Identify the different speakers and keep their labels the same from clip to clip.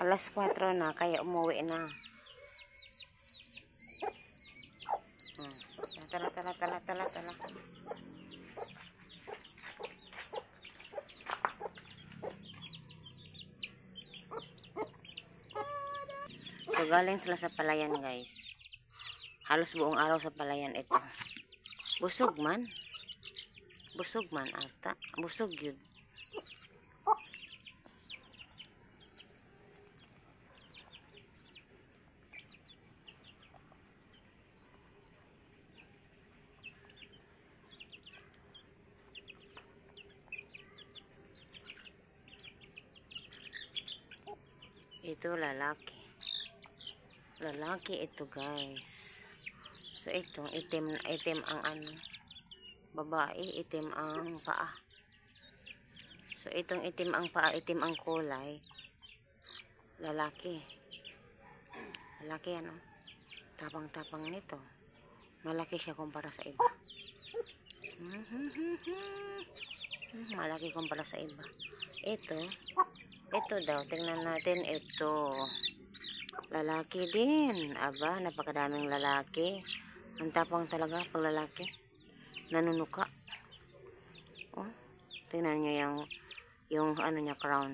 Speaker 1: Alas 4 na, kaya umuwi na. Tala. So, galing sila sa palayan, guys. Halos buong araw sa palayan ito. Busog man ata. Busog yun. Ito lalaki. Lalaki ito, guys. So itong itim ang ano, babae, itim ang paa. So itong itim ang paa, itim ang kulay, lalaki. Lalaki ano, tapang-tapang nito. Malaki siya kumpara sa iba. Malaki kumpara sa iba. Ito daw, tingnan natin ito. Lalaki din. Aba, napakadaming lalaki. Ang tapang talaga pag lalaki. Nanunuka. Oh, tingnan nyo yung ano niya, crown.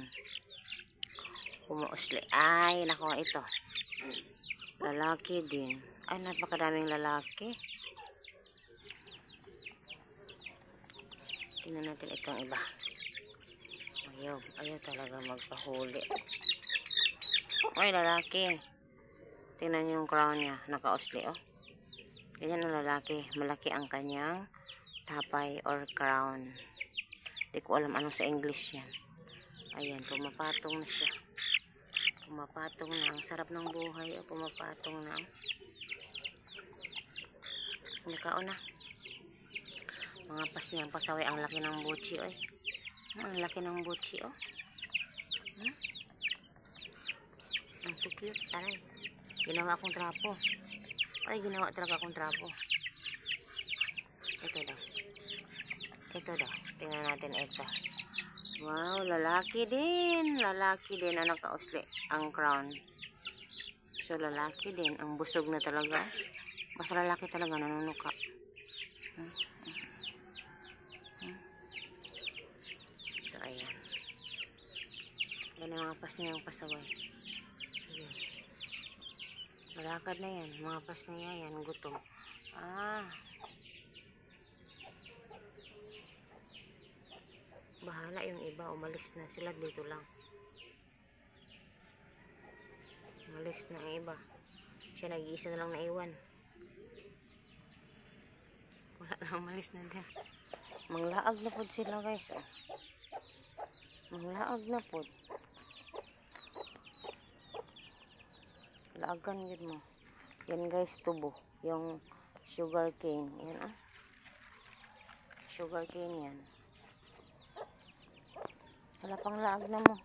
Speaker 1: Umuusli. Ay, nako, ito. Lalaki din. Ay, napakadaming lalaki. Tingnan natin itong iba. Ayaw talaga magpahuli. Ay, lalaki. Tingnan nyo yung crown niya. Nakausli, oh. Ganyan ang lalaki. Malaki ang kanyang tapay or crown. Hindi ko alam anong sa English yan. Ayan, pumapatong na siya. Pumapatong na. Ang sarap ng buhay. O, pumapatong na. Nakao na. Mga pas niyang pasaway. Ang laki ng buchi, oy. Ang laki ng buchi, oh. Ang cute. Aray. Ginawa akong trapo. Ay, ginawa talaga akong trapo. Ito daw. Tingnan natin ito. Wow, lalaki din. Lalaki din ang nakausli ang crown. So, lalaki din. Ang busog na talaga. Basta lalaki talaga nanunuka. So, ayan. Yan ang mga pas niyang pasaway. Ayan. Malakad na yan. Mga pas niya yan. Gutom. Bahala yung iba. Umalis na sila. Dito lang. Umalis na ang iba. Siya nag-iisa na lang naiwan. Wala na. Umalis na din. Manglaag na po sila, guys. Manglaag na po. Laagan yun mo. Yan, guys, tubo. Yung sugar cane. Yan, sugar cane yan. Wala pang laag na mo.